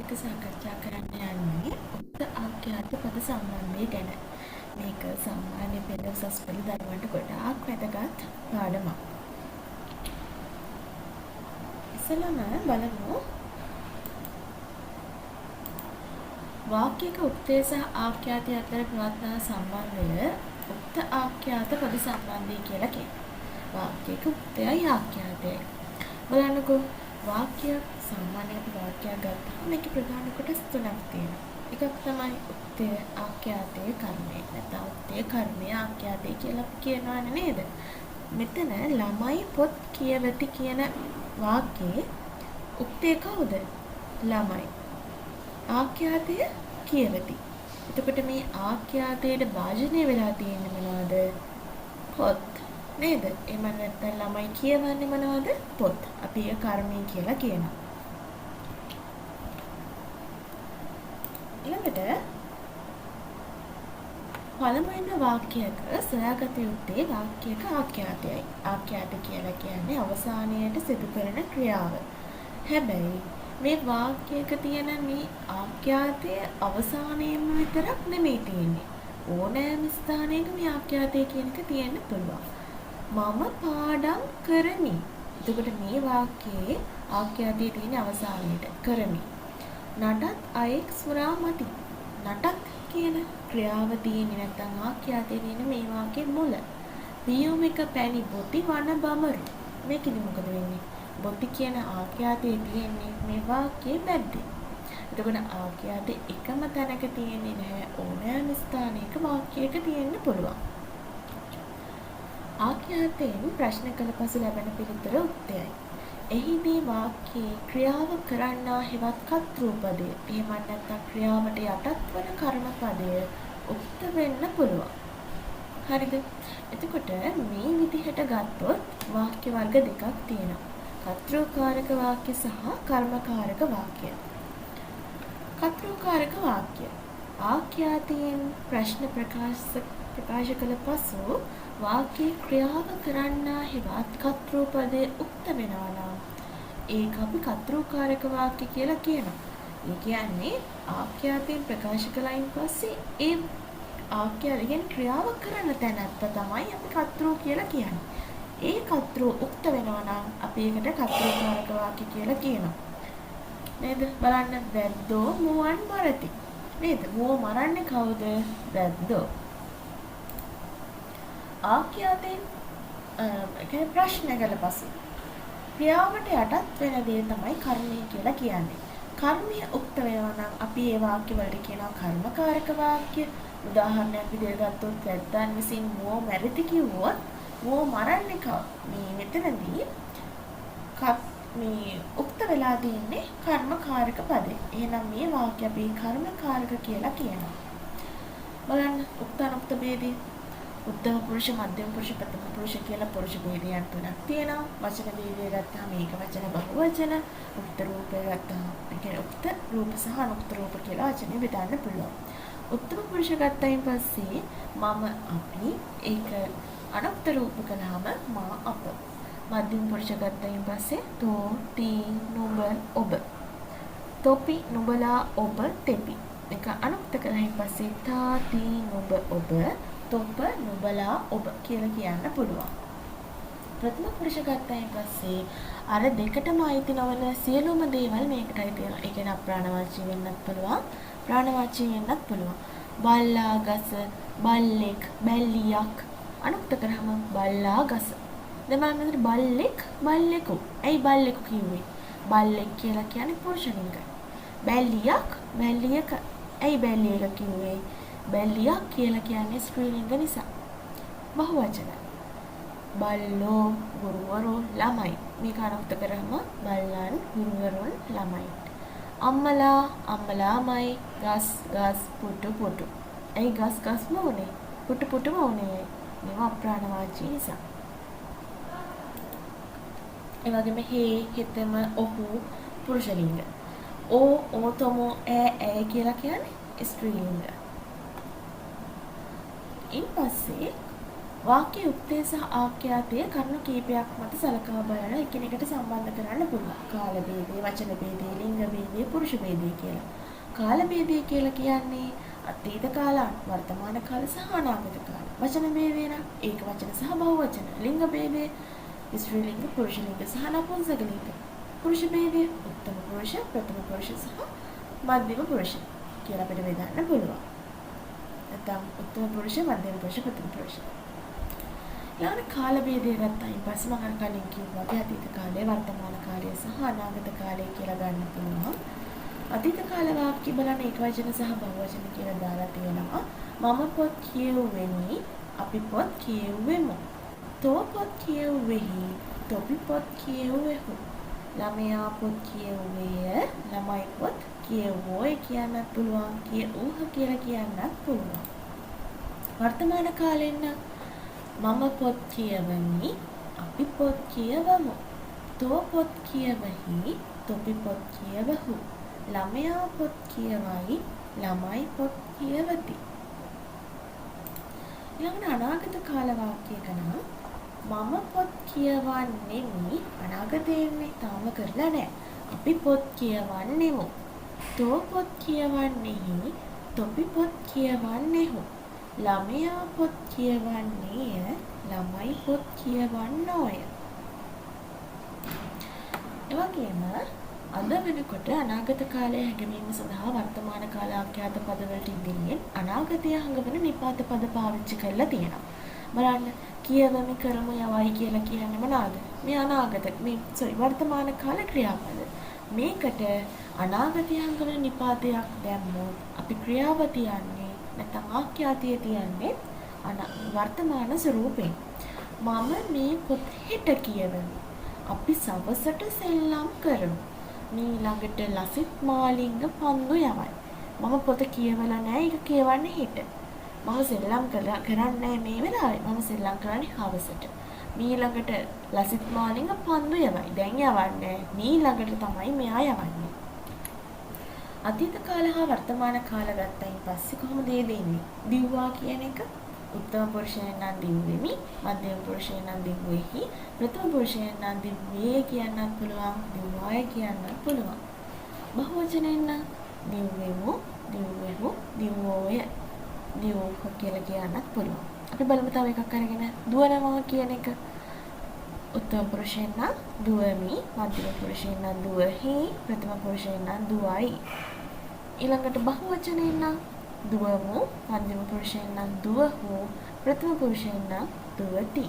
එක්ක සාකච්ඡා කරන්න යන්නේ උක්ත ආඛ්‍යාත පද සම්බන්ධය ගැන. මේක සාමාන්‍ය පෙළ උසස් පෙළ දරුවන්ට ගොඩාක් වැදගත් පාඩමක්. ඉස්සෙල්ලාම බලමු වාක්‍යයක උක්තය සහ ආඛ්‍යාතය අතර පවත්නා සම්බන්ධය උක්ත ආඛ්‍යාත පද සම්බන්ධය කියලා කියනවා. වාක්‍යයක උක්තයයි ආඛ්‍යාතයයි. බලන්නකෝ වාක්‍යයක් සාමාන්‍ය අපි වාක්‍යයක් ගත්තාම මේකේ ප්‍රධාන කොටස් තුනක් තියෙනවා. එකක් තමයි උක්තය, ආඛ්‍යාතය, කර්මය. නැත්නම් උක්තය, කර්මය, ආඛ්‍යාතය කියලා අපි කියනවානේ නේද? මෙතන ළමයි පොත් කියවති කියන වාක්‍යයේ උක්තය කවුද? ළමයි. ආඛ්‍යාතය කියවති. එතකොට මේ ආඛ්‍යාතයට භාජනය වෙලා තියෙන්නේ මොනවද? පොත්. නේද? එහෙම නැත්නම් ළමයි කියවන්නේ මොනවද? පොත්. අපි ඒක කර්මය කියලා කියනවා. ඊළඟට පළමුවෙනි වාක්‍යයක සොයාගත යුත්තේ වාක්‍යයක ආඛ්‍යාතයයි. ආඛ්‍යාත කියලා කියන්නේ අවසානයේට සිදු කරන ක්‍රියාව. හැබැයි මේ වාක්‍යයක තියෙන මේ ආඛ්‍යාතය අවසානයේම විතරක් නෙමෙයි තියෙන්නේ. ඕනෑම ස්ථානයක මේ ආඛ්‍යාතය කියන එක තියෙන්න පුළුවන්. මම පාඩම් කරමි. එතකොට මේ වාක්‍යයේ ආඛ්‍යාතයේ තියෙන අවසානයේට කරමි. නටත් අයෙක් සුරා මති. නටත් කියන ක්‍රියාව තියෙන්නේ නැත්නම් ආඛ්‍යාතයේ තියෙන මේ වාක්‍යයේ මුල. පියුමික පැණි බොති වන බමරු. මේකෙදි මොකද වෙන්නේ? බොති කියන ආඛ්‍යාතයේ තියෙන්නේ මේ වාක්‍යයේ මැද්දේ. එතකොට ආඛ්‍යාතයේ එකම තැනක තියෙන්නේ නැහැ. ඕනෑම ස්ථානයක වාක්‍යයක තියෙන්න පුළුවන්. ආඛ්‍යාතයෙන් ප්‍රශ්න කළ පසු ලැබෙන පිළිතුර උක්තයයි. එහිදී වාක්‍යයේ ක්‍රියාව කරන්නා හෙවත් කර්තෘපදය, එහෙම නැත්නම් ක්‍රියාවට යටත් වන කර්මපදය උක්ත වෙන්න පුළුවන්. හරිද? එතකොට මේ විදිහට ගත්තොත් වාක්‍ය වර්ග දෙකක් තියෙනවා. කර්තෘකාරක වාක්‍ය සහ කර්මකාරක වාක්‍ය. කර්තෘකාරක වාක්‍ය ආඛ්‍යාතයෙන් ප්‍රශ්න ප්‍රකාශ කළ පසු වාක්‍යයේ ක්‍රියාව කරන්නා හෙවත් කර්තෘපදයේ උක්ත වෙනවා නම් ඒක අපි කර්තෘකාරක වාක්‍ය කියලා කියනවා. ඒ කියන්නේ ආඛ්‍යාතයෙන් ප්‍රකාශ කළයින් පස්සේ ඒ ආඛ්‍යාතයෙන් ක්‍රියාව කරන තැනත්ත තමයි අපි කර්තෘ කියලා කියන්නේ. ඒ කර්තෘ උක්ත වෙනවා නම් අපි ඒකට කර්තෘකාරක වාක්‍ය කියලා කියනවා. නේද? බලන්න වැද්දෝ මුවන් මරති. නේද? මුව මරන්නේ කවුද? වැද්දෝ. ආඛ්‍යාතයෙන් ප්‍රශ්න කළ පසු ක්‍රියාවට යටත් වෙන දේ තමයි කර්මය කියලා කියන්නේ. කර්මය උක්ත වෙනවා නම් අපි ඒ වාක්‍ය වලට කියනවා කර්මකාරක වාක්‍ය. උදාහරණයක් විදිහට ගත්තොත් වැද්දන් විසින් මුව මැරිති කිව්වොත් මුව මරන්නේ මේ මෙතනදී මේ උක්ත වෙලා තියෙන්නේ කර්මකාරක පදේ. එහෙනම් මේ වාක්‍ය අපි කර්මකාරක කියලා කියනවා. බලන්න උක්ත අනුක්ත ભેදී උත්තම පුරුෂ, මධ්‍යම පුරුෂ, ප්‍රථම පුරුෂ කියලා පුරුෂ ભેදයන් තුනක් තියෙනවා. වචන ભેදය ගත්තාම මේක වචන බහුවචන, උක්ත රූපය ගත්තාම ඒ කියන්නේ උක්ත රූප සහ අනුක්ත රූප කියලා වචනේ බෙදන්න පුළුවන්. උත්තම පුරුෂ ගත්තයින් පස්සේ මම, අපි, ඒක අනුක්ත රූප කළාම මා, අප. මධ්‍යම පුරුෂ ගත්තයින් පස්සේ තෝ, තී, නුඹ, ඔබ. තොපි, නුඹලා, ඔබ, තෙපි. ඒක අනුක්ත කළයින් පස්සේ තා, තී, නුඹ, ඔබ, තොප, නුඹලා, ඔබ කියලා කියන්න පුළුවන්. ප්‍රථම පුරුෂ ගත්තයින් පස්සේ අර දෙකටම අයිති නොවන සියලුම දේවල් මේකට අයිති වෙනවා. ඒ කියන්නේ අප්‍රාණවාචී වෙන්නත් පුළුවන්, ප්‍රාණවාචී වෙන්නත් පුළුවන්. බල්ලා, ගස, බල්ලෙක්, බැල්ලියක් අනුක්ත කරාම බල්ලා, ගස. දැන් බලන්න මෙතන බල්ලෙක්, බල්ලෙකු. ඇයි බල්ලෙකු කිව්වේ? බල්ලෙක් කියලා කියන්නේ පුරුෂ ලිංගය. බැල්ලියක්, බැල්ලියක. ඇයි බැල්ලියක කිව්වේ? බැල්ලියක් කියලා කියන්නේ ස්ත්‍රී ලිංග නිසා. බහුවචන. බල්ලෝ, ගුරුවරෝ, ළමයි. මේක අනුක්ත කරාම බල්ලන්, ගුරුවරුන්, ළමයි. අම්මලා, අම්මලාමයි, ගස්, ගස්, පුටු, පුටු. ඇයි ගස් ගස්ම උනේ? පුටු පුටුම උනේ. මේවා අප්‍රාණවාචී නිසා. ඒ වගේම හේ, හෙතෙම, ඔහු පුරුෂ ලිංග. ඕ, ඕතමෝ, ඈ කියලා කියන්නේ ස්ත්‍රී ලිංග. ඊට පස්සේ වාක්‍ය යුක්තය සහ ආඛ්‍යාතය කරුණු කීපයක් මත සලකා බලලා එකිනෙකට සම්බන්ධ කරන්න පුළුවන්. කාල භේදය, වචන භේදය, ලිංග භේදය, පුරුෂ භේදය කියලා. කාල භේදය කියලා කියන්නේ අතීත කාල, වර්තමාන කාල සහ අනාගත කාල. වචන භේදය නම් ඒක වචන සහ බහුවචන. ලිංග භේදය ස්ත්‍රී ලිංග, පුරුෂ ලිංග සහ නපුංසක ලිංග. පුරුෂ භේදය උත්තම පුරුෂ, ප්‍රථම පුරුෂ සහ මධ්‍යම පුරුෂ කියලා අපිට බෙදන්න පුළුවන්. නැත්නම් උත්තම පුරුෂ, මධ්‍යම පුරුෂ, ප්‍රථම පුරුෂ. ඊළඟට කාල භේදය ගත්තායින් පස්සේ මම අර කලින් කිව්වා වගේ අතීත කාලය, වර්තමාන කාලය සහ අනාගත කාලය කියලා ගන්න පුළුවන්. අතීත කාල වාක්‍ය බලන්න ඒක වචන සහ බහුවචන කියලා දාලා තියෙනවා. මම පොත් කියුවෙමි, අපි පොත් කියුවෙමු. තෝ පොත් කියුවෙහි, තොපි පොත් කියුවෙහු. ළමයා පොත් කියුවේය, ළමයි පොත් කියවෝය කියන්නත් පුළුවන්. කියවූහ කියලා කියන්නත් පුළුවන්. වර්තමාන කාලෙන්න මම පොත් කියවමි, අපි පොත් කියවමු. තෝ පොත් කියවහි, තොපි පොත් කියවහු. ළමයා පොත් කියවයි, ළමයි පොත් කියවති. ඊළඟට අනාගත කාල වාක්‍යයක නම් මම පොත් කියවන්නෙමි, අනාගතයේන්නේ තාම කරලා නැහැ. අපි පොත් කියවන්නෙමු. තෝ පොත් කියවන්නේහි, තොපි පොත් කියවන්නේහු. ළමයා පොත් කියවන්නේය, ළමයි පොත් කියවන්නෝය. එවැගේම අද වෙනකොට අනාගත කාලය හැඟවීම සඳහා වර්තමාන කාල ආඛ්‍යාත පදවලට ඉදිරියෙන් අනාගතය හඟවන නිපාත පද පාවිච්චි කරලා තියෙනවා. බලන්න කියවමි, කරමු, යවයි කියලා කියන්නේ මොනවාද? මේ අනාගත වර්තමාන කාල ක්‍රියාපද. මේකට අනාගතය හඟවන නිපාතයක් දැම්මොත් අපි ක්‍රියාව තියන්නේ නැත්නම් ආඛ්‍යාතය තියන්නේ වර්තමාන ස්වරූපයෙන්. මම මේ පොත් හෙට කියවමි. අපි සවසට සෙල්ලම් කරමු. ඊළඟට ලසිත් මාලිංග පන්දු යවයි. මම පොත කියවලා නැහැ, ඒක කියවන්නේ හෙට. මම සෙල්ලම් කරන්නේ මේ වෙලාවේ. මම සෙල්ලම් කරන්නේ හවසට. ඊළඟට ලසිත් මාලිංග පන්දු යවයි. දැන් යවන්නේ. ඊළඟට තමයි මෙයා යවන්නේ. අතීත කාල හා වර්තමාන කාල ගත්තයින් පස්සේ කොහොමද ඒ දෙන්නේ? දිව්වා කියන එක උත්තම පුරුෂයන් නම් දිව්වෙමි, මධ්‍යම පුරුෂයන් නම් දිව්වෙහි, ප්‍රථම පුරුෂයන් නම් දිව්වේ කියන්නත් පුළුවන්, දිව්වාය කියන්නත් පුළුවන්. බහුවචනයෙන් නම් දිව්වෙමු, දිව්වෙහු, දිව්වෝය, දිව්වෝහ කියලා කියන්නත් පුළුවන්. අපි බලමු තව එකක් අරගෙන දුවනවා කියන එක. උත්තම පුරුෂයන් නම් දුවමි, මධ්‍යම පුරුෂයන් නම් දුවහි, ප්‍රථම පුරුෂයන් නම් දුවයි. ඊළඟට බහුවචනයෙන් නම් දුවමු, මධ්‍යම පුරුෂයන් නම් දුවහු, ප්‍රථම පුරුෂයන් නම් දුවති.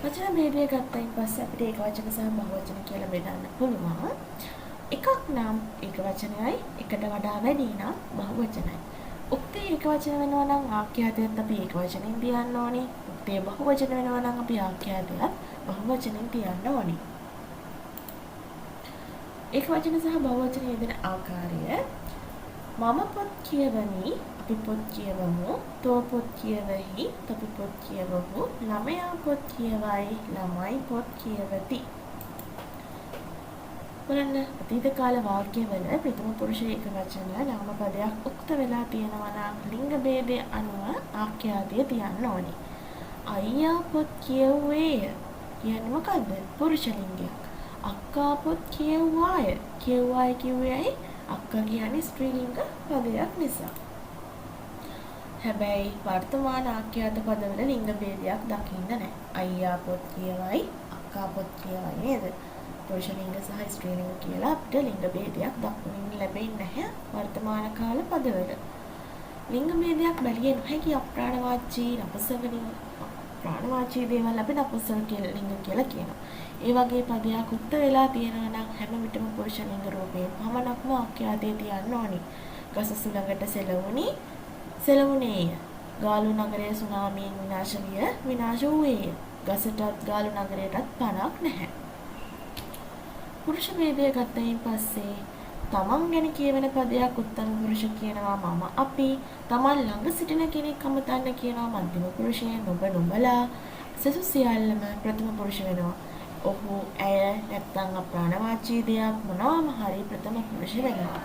වචන භේදය ගත්තයින් පස්සේ අපිට ඒක වචන සහ බහුවචන කියලා බෙදන්න පුළුවන්. එකක් නම් ඒක වචනයයි, එකට වඩා වැඩි නම් බහුවචනයි. උක්තේ ඒක වචන වෙනවා නම් ආඛ්‍යාතයත් අපි ඒක වචනෙන් තියන්න ඕනේ. උක්තේ බහුවචන වෙනවා නම් අපි ආඛ්‍යාතයත් බහුවචනෙන් තියන්න ඕනේ. ඒක වචන සහ බහුවචන යෙදෙන ආකාරය මම පොත් කියවමි, අපි පොත් කියවමු. තෝ පොත් කියවහි, තොපි පොත් කියවහු. ළමයා පොත් කියවයි, ළමයි පොත් කියවති. බලන්න අතීත කාල වාක්‍යවල ප්‍රථම පුරුෂ ඒක වචන නාම පදයක් උක්ත වෙලා තියෙනවා නම් ලිංග ભેදය අනුව ආඛ්‍යාතය තියන්න ඕනේ. අයියා පොත් කියවුවේය කියන්නේ මොකද්ද? පුරුෂ ලිංගයක්. අක්කා පොත් කියවුවාය. කියවුවාය කිව්වේ අක්කා කියන්නේ ස්ත්‍රී ලිංග පදයක් නිසා. හැබැයි වර්තමාන ආඛ්‍යාත පදවල ලිංග ભેදයක් දකින්න නැහැ. අයියා පොත් කියවයි, අක්කා පොත් කියවයි නේද? පුරුෂ ලිංග සහ ස්ත්‍රී ලිංග කියලා අපිට ලිංග ભેදයක් දක්වන්න ලැබෙන්නේ නැහැ වර්තමාන කාල පදවල. ලිංග ભેදයක් බැලිය නොහැකි අප්‍රාණවාචී අපසවණී ප්‍රාණවාචී දේවල් අපි නපුසල කියලා ලිංග කියලා කියනවා. ඒ වගේ පදයක් උත්ත වෙලා තියෙනවා නම් හැම විටම පුරුෂ ලිංග රූපයෙන් පමණක්ම ආඛ්‍යාතයේ තියන්න ඕනි. ගස සුළඟට සෙලවුණි, සෙලවුණේය. ගාලු නගරයේ සුනාමියෙන් විනාශ විය, විනාශ වූයේය. ගසටත් ගාලු නගරයටත් පණක් නැහැ. පුරුෂ ભેදය ගත්තයින් පස්සේ තමන් ගැන කියවෙන පදයක් උත්තම පුරුෂ කියනවා මම අපි. තමන් ළඟ සිටින කෙනෙක් අමතන්න කියනවා මධ්‍යම පුරුෂය නුඹ නුඹලා. සසු සියල්ලම ප්‍රථම පුරුෂ වෙනවා. ඔහු ඇය නැත්නම් අප්‍රාණවාචී දෙයක් මොනවාම හරි ප්‍රථම පුරුෂ වෙනවා.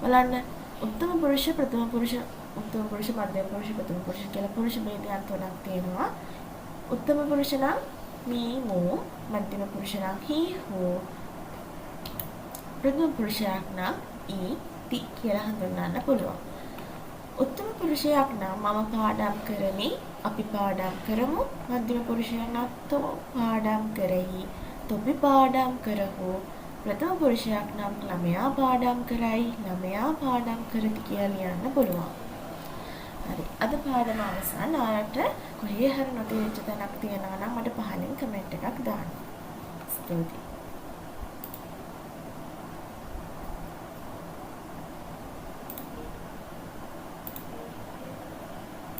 බලන්න උත්තම පුරුෂ, ප්‍රථම පුරුෂ උත්තම පුරුෂ, මධ්‍යම පුරුෂ, ප්‍රථම පුරුෂ කියලා පුරුෂ ભેදයන් තුනක් තියෙනවා. උත්තම පුරුෂ නම් me, මෝ, මධ්‍යම පුරුෂ නම් he, who, ප්‍රථම පුරුෂයෙක් නම් ඊ, ති කියලා හඳුන්වන්න පුළුවන්. උත්තම පුරුෂයෙක් නම් මම පාඩම් කරමි, අපි පාඩම් කරමු. මධ්‍යම පුරුෂයෙක් නම් තෝ පාඩම් කරයි, තොපි පාඩම් කරහු. ප්‍රථම පුරුෂයෙක් නම් ළමයා පාඩම් කරයි, ළමයා පාඩම් කරති කියලා ලියන්න පුළුවන්. හරි. අද පාඩම අවසන්. ආයෙත් කොහේ හරි නොතේරිච්ච තැනක් තියෙනවා නම් මට පහලින් කමෙන්ට් එකක් දාන්න. ස්තුතියි.